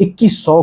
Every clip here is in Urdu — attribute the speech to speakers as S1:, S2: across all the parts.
S1: 2100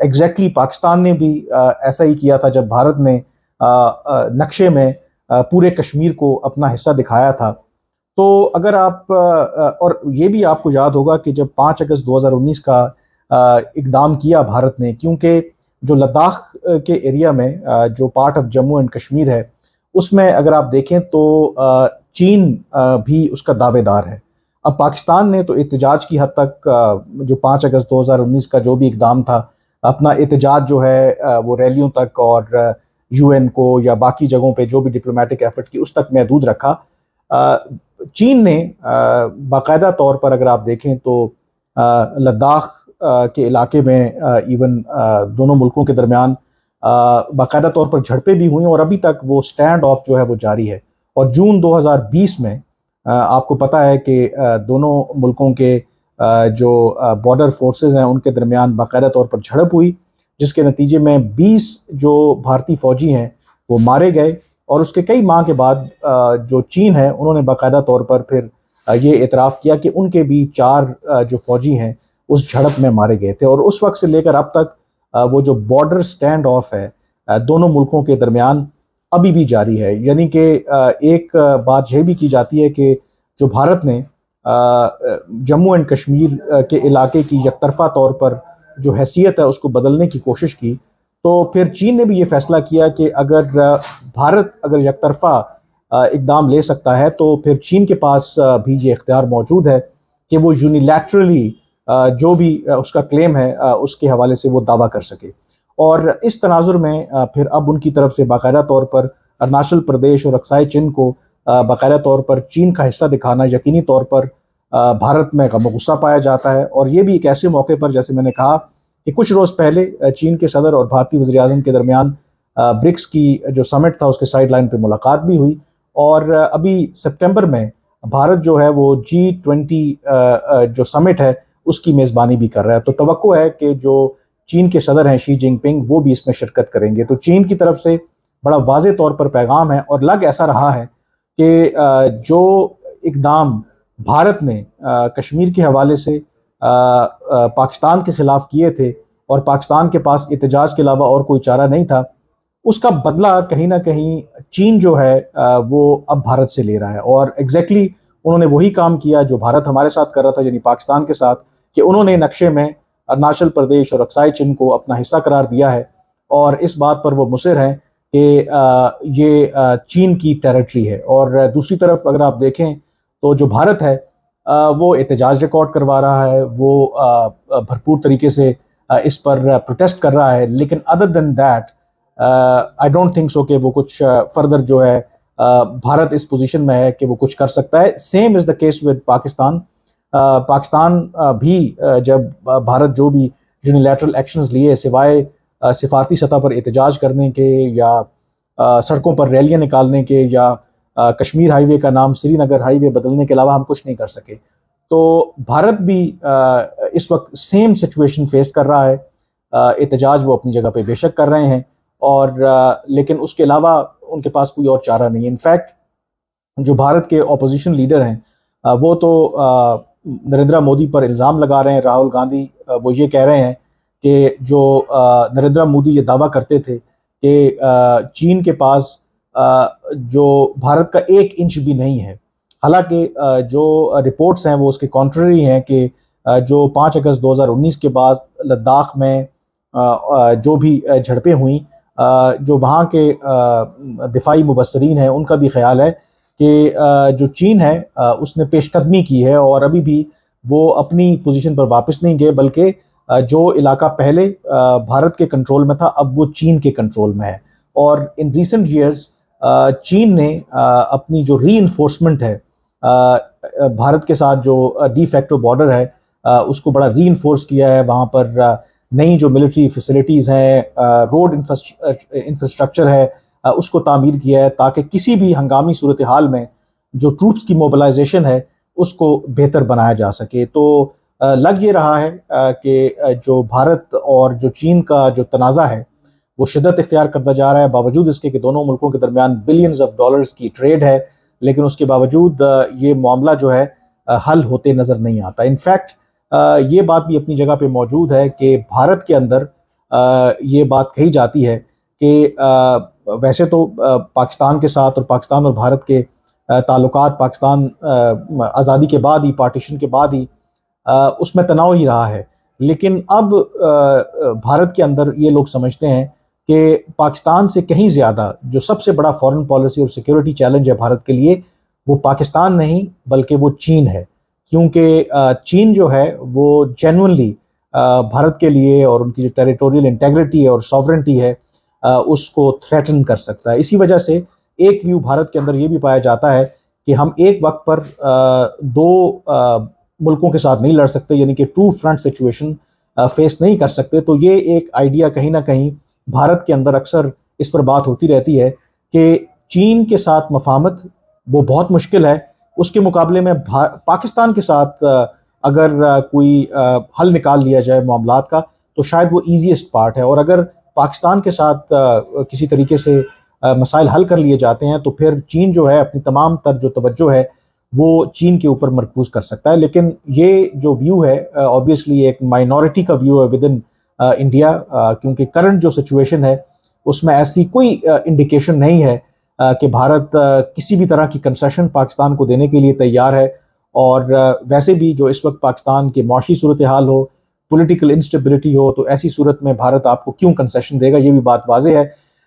S1: ایگزیکٹلی پاکستان نے بھی ایسا ہی کیا تھا جب بھارت نے نقشے میں پورے کشمیر کو اپنا حصہ دکھایا تھا. تو اگر آپ اور یہ بھی آپ کو یاد ہوگا کہ جب 5 اگست 2019 کا اقدام کیا بھارت نے، کیونکہ جو لداخ کے ایریا میں جو part of Jammu and Kashmir ہے، اس میں اگر آپ دیکھیں تو چین بھی اس کا دعوے دار ہے. اب پاکستان نے تو احتجاج کی حد تک جو 5 اگست 2019 کا جو بھی اقدام تھا، اپنا احتجاج جو ہے وہ ریلیوں تک اور یو این کو یا باقی جگہوں پہ جو بھی ڈپلومیٹک ایفرٹ کی اس تک محدود رکھا. چین نے باقاعدہ طور پر اگر آپ دیکھیں تو لداخ کے علاقے میں ایون دونوں ملکوں کے درمیان باقاعدہ طور پر جھڑپیں بھی ہوئیں، اور ابھی تک وہ سٹینڈ آف جو ہے وہ جاری ہے. اور جون 2020 میں آپ کو پتہ ہے کہ دونوں ملکوں کے جو بارڈر فورسز ہیں ان کے درمیان باقاعدہ طور پر جھڑپ ہوئی، جس کے نتیجے میں 20 جو بھارتی فوجی ہیں وہ مارے گئے. اور اس کے کئی ماہ کے بعد جو چین ہے انہوں نے باقاعدہ طور پر پھر یہ اعتراف کیا کہ ان کے بھی 4 جو فوجی ہیں اس جھڑپ میں مارے گئے تھے. اور اس وقت سے لے کر اب تک وہ جو بارڈر سٹینڈ آف ہے دونوں ملکوں کے درمیان ابھی بھی جاری ہے. یعنی کہ ایک بات یہ بھی کی جاتی ہے کہ جو بھارت نے جموں اینڈ کشمیر کے علاقے کی یک طرفہ طور پر جو حیثیت ہے اس کو بدلنے کی کوشش کی، تو پھر چین نے بھی یہ فیصلہ کیا کہ اگر بھارت اگر یک طرفہ اقدام لے سکتا ہے تو پھر چین کے پاس بھی یہ اختیار موجود ہے کہ وہ یونیلیٹرلی جو بھی اس کا کلیم ہے اس کے حوالے سے وہ دعویٰ کر سکے. اور اس تناظر میں پھر اب ان کی طرف سے باقاعدہ طور پر اروناچل پردیش اور اکسائی چین کو باقاعدہ طور پر چین کا حصہ دکھانا یقینی طور پر بھارت میں غم و غصہ پایا جاتا ہے. اور یہ بھی ایک ایسے موقع پر، جیسے میں نے کہا کہ کچھ روز پہلے چین کے صدر اور بھارتی وزیر اعظم کے درمیان برکس کی جو سمٹ تھا اس کے سائیڈ لائن پہ ملاقات بھی ہوئی. اور ابھی سپٹمبر میں بھارت جو ہے وہ G20 جو سمٹ ہے اس کی میزبانی بھی کر رہا ہے. تو توقع ہے کہ جو چین کے صدر ہیں شی جن پنگ، وہ بھی اس میں شرکت کریں گے. تو چین کی طرف سے بڑا واضح طور پر پیغام ہے، اور لگ ایسا رہا ہے کہ جو اقدام بھارت نے کشمیر کے حوالے سے پاکستان کے خلاف کیے تھے، اور پاکستان کے پاس احتجاج کے علاوہ اور کوئی چارہ نہیں تھا، اس کا بدلہ کہیں نہ کہیں چین جو ہے وہ اب بھارت سے لے رہا ہے. اور ایگزیکٹلی انہوں نے وہی کام کیا جو بھارت ہمارے ساتھ کر رہا تھا، یعنی پاکستان کے ساتھ، کہ انہوں نے نقشے میں اروناچل پردیش اور اکسائی چین کو اپنا حصہ قرار دیا ہے، اور اس بات پر وہ مصر ہیں کہ یہ چین کی ٹیریٹری ہے. اور دوسری طرف اگر آپ دیکھیں تو جو بھارت ہے وہ احتجاج ریکارڈ کروا رہا ہے، وہ بھرپور طریقے سے اس پر پروٹیسٹ کر رہا ہے، لیکن other then that I don't think so کہ وہ کچھ فردر جو ہے بھارت اس پوزیشن میں ہے کہ وہ کچھ کر سکتا ہے. Same is the case with Pakistan. Pakistan بھی جب بھارت جو بھی یونیلیٹرل ایکشنز لیے سوائے سفارتی سطح پر احتجاج کرنے کے یا سڑکوں پر ریلیاں نکالنے کے یا کشمیر ہائی وے کا نام سری نگر ہائی وے بدلنے کے علاوہ ہم کچھ نہیں کر سکے. تو بھارت بھی اس وقت سیم سچویشن فیس کر رہا ہے. احتجاج وہ اپنی جگہ پہ بے شک کر رہے ہیں، اور لیکن اس کے علاوہ ان کے پاس کوئی اور چارہ نہیں ہے. انفیکٹ جو بھارت کے اپوزیشن لیڈر ہیں وہ تو نریندر مودی پر الزام لگا رہے ہیں، راہل گاندھی، وہ یہ کہہ رہے ہیں کہ جو نریندر مودی یہ دعویٰ کرتے تھے کہ چین کے پاس جو بھارت کا 1 انچ بھی نہیں ہے، حالانکہ جو رپورٹس ہیں وہ اس کے کانٹرری ہیں کہ جو 5 اگست 2019 کے بعد لداخ میں جو بھی جھڑپیں ہوئیں، جو وہاں کے دفاعی مبصرین ہیں ان کا بھی خیال ہے کہ جو چین ہے اس نے پیش قدمی کی ہے، اور ابھی بھی وہ اپنی پوزیشن پر واپس نہیں گئے، بلکہ جو علاقہ پہلے بھارت کے کنٹرول میں تھا اب وہ چین کے کنٹرول میں ہے. اور ان ریسنٹ ایئرز چین نے اپنی جو ری انفورسمنٹ ہے بھارت کے ساتھ، جو ڈی فیکٹو بارڈر ہے، اس کو بڑا ری انفورس کیا ہے. وہاں پر نئی جو ملٹری فیسلٹیز ہیں، روڈ انفراسٹرکچر ہے، اس کو تعمیر کیا ہے تاکہ کسی بھی ہنگامی صورتحال میں جو ٹروپس کی موبلائزیشن ہے اس کو بہتر بنایا جا سکے. تو لگ یہ رہا ہے کہ جو بھارت اور جو چین کا جو تنازع ہے وہ شدت اختیار کرتا جا رہا ہے، باوجود اس کے کہ دونوں ملکوں کے درمیان بلینز آف ڈالرز کی ٹریڈ ہے، لیکن اس کے باوجود یہ معاملہ جو ہے حل ہوتے نظر نہیں آتا. انفیکٹ یہ بات بھی اپنی جگہ پہ موجود ہے کہ بھارت کے اندر یہ بات کہی جاتی ہے کہ ویسے تو پاکستان کے ساتھ اور پاکستان اور بھارت کے تعلقات پاکستان آزادی کے بعد ہی، پارٹیشن کے بعد ہی اس میں تناؤ ہی رہا ہے، لیکن اب بھارت کے اندر یہ لوگ سمجھتے ہیں کہ پاکستان سے کہیں زیادہ جو سب سے بڑا فارن پالیسی اور سیکیورٹی چیلنج ہے بھارت کے لیے، وہ پاکستان نہیں بلکہ وہ چین ہے، کیونکہ چین جو ہے وہ جینونلی بھارت کے لیے اور ان کی جو ٹیریٹوریل انٹیگریٹی ہے اور ساورنٹی ہے اس کو تھریٹن کر سکتا ہے۔ اسی وجہ سے ایک ویو بھارت کے اندر یہ بھی پایا جاتا ہے کہ ہم ایک وقت پر دو ملکوں کے ساتھ نہیں لڑ سکتے، یعنی کہ ٹو فرنٹ سچویشن فیس نہیں کر سکتے۔ تو یہ ایک آئیڈیا کہیں نہ کہیں بھارت کے اندر اکثر اس پر بات ہوتی رہتی ہے کہ چین کے ساتھ مفاہمت وہ بہت مشکل ہے، اس کے مقابلے میں پاکستان کے ساتھ اگر کوئی حل نکال لیا جائے معاملات کا تو شاید وہ ایزیسٹ پارٹ ہے، اور اگر پاکستان کے ساتھ کسی طریقے سے مسائل حل کر لیے جاتے ہیں تو پھر چین جو ہے اپنی تمام تر جو توجہ ہے وہ چین کے اوپر مرکوز کر سکتا ہے۔ لیکن یہ جو ویو ہے آبویسلی ایک مائنورٹی کا ویو ہے ود ان انڈیا، کیونکہ کرنٹ جو سچویشن ہے اس میں ایسی کوئی انڈیکیشن نہیں ہے کہ بھارت کسی بھی طرح کی کنسیشن پاکستان کو دینے کے لیے تیار ہے، اور ویسے بھی جو اس وقت پاکستان کی معاشی صورتحال ہو، پولیٹیکل انسٹیبلٹی ہو، تو ایسی صورت میں بھارت آپ کو کیوں کنسیشن دے گا، یہ بھی بات واضح ہے۔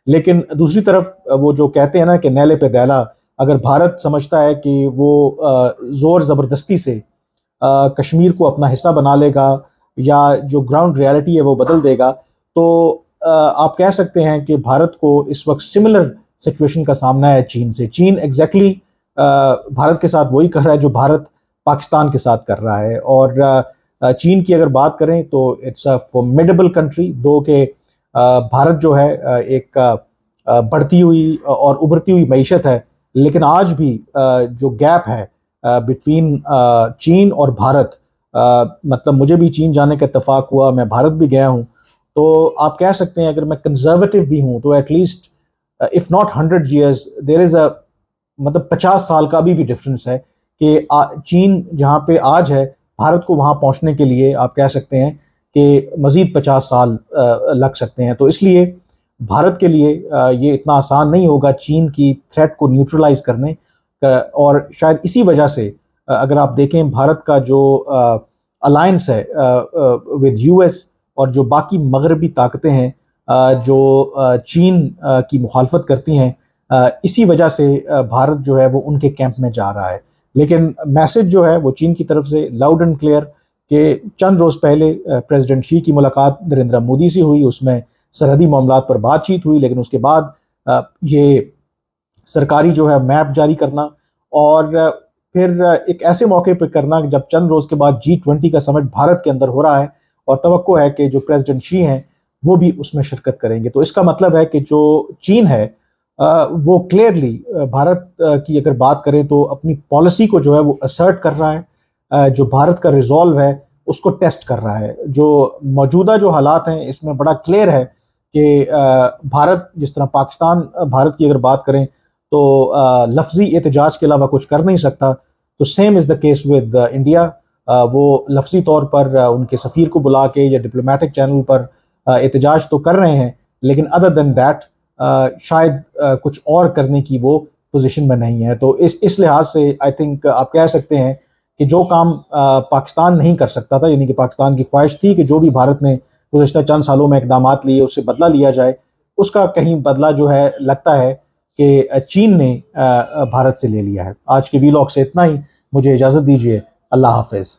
S1: لیکن دوسری طرف وہ جو کہتے ہیں نا کہ نیلے پہ دیلا، اگر بھارت سمجھتا ہے کہ وہ زور زبردستی سے کشمیر کو اپنا حصہ بنا لے گا یا جو گراؤنڈ ریالٹی ہے وہ بدل دے گا، تو آپ کہہ سکتے ہیں کہ بھارت کو اس وقت سملر سچویشن کا سامنا ہے چین سے۔ چین ایگزیکٹلی بھارت کے ساتھ وہی کر رہا ہے جو بھارت پاکستان کے ساتھ کر رہا ہے، اور چین کی اگر بات کریں تو اٹس اے فارمیڈیبل کنٹری، دو کہ بھارت جو ہے ایک بڑھتی ہوئی اور ابھرتی ہوئی معیشت ہے، لیکن آج بھی جو گیپ ہے بٹوین چین اور بھارت، مطلب مجھے بھی چین جانے کا اتفاق ہوا، میں بھارت بھی گیا ہوں، تو آپ کہہ سکتے ہیں اگر میں کنزرویٹو بھی ہوں تو at least if not 100 years there is a, مطلب 50 سال کا ابھی بھی ڈفرینس ہے کہ چین جہاں پہ آج ہے بھارت کو وہاں پہنچنے کے لیے آپ کہہ سکتے ہیں کہ مزید 50 سال لگ سکتے ہیں۔ تو اس لیے بھارت کے لیے یہ اتنا آسان نہیں ہوگا چین کی تھریٹ کو نیوٹرلائز کرنے، اور شاید اسی وجہ سے اگر آپ دیکھیں بھارت کا جو الائنس ہے ود یو ایس اور جو باقی مغربی طاقتیں ہیں جو چین کی مخالفت کرتی ہیں، اسی وجہ سے بھارت جو ہے وہ ان کے کیمپ میں جا رہا ہے۔ لیکن میسج جو ہے وہ چین کی طرف سے لاؤڈ اینڈ کلیئر کہ چند روز پہلے پریزیڈنٹ شی کی ملاقات نریندر مودی سے ہوئی، اس میں سرحدی معاملات پر بات چیت ہوئی، لیکن اس کے بعد یہ سرکاری جو ہے میپ جاری کرنا اور پھر ایک ایسے موقع پہ کرنا جب چند روز کے بعد G20 کا سمٹ بھارت کے اندر ہو رہا ہے، اور توقع ہے کہ جو پریزیڈنٹ شی ہیں وہ بھی اس میں شرکت کریں گے۔ تو اس کا مطلب ہے کہ جو چین ہے وہ کلیئرلی بھارت کی اگر بات کریں تو اپنی پالیسی کو جو ہے وہ اسرٹ کر رہا ہے، جو بھارت کا ریزولو ہے اس کو ٹیسٹ کر رہا ہے۔ جو موجودہ جو حالات ہیں اس میں بڑا کلیئر ہے کہ بھارت جس طرح پاکستان بھارت کی اگر بات کریں تو لفظی احتجاج کے علاوہ کچھ کر نہیں سکتا، تو same is the case with India. وہ لفظی طور پر ان کے سفیر کو بلا کے یا ڈپلومیٹک چینل پر احتجاج تو کر رہے ہیں، لیکن ادر دین دیٹ شاید کچھ اور کرنے کی وہ پوزیشن میں نہیں ہے۔ تو اس لحاظ سے آئی تھنک آپ کہہ سکتے ہیں کہ جو کام پاکستان نہیں کر سکتا تھا، یعنی کہ پاکستان کی خواہش تھی کہ جو بھی بھارت نے گزشتہ چند سالوں میں اقدامات لیے اس سے بدلہ لیا جائے، اس کا کہیں بدلہ جو ہے لگتا ہے کہ چین نے بھارت سے لے لیا ہے۔ آج کے ویلاگ سے اتنا ہی، مجھے اجازت دیجیے، اللہ حافظ۔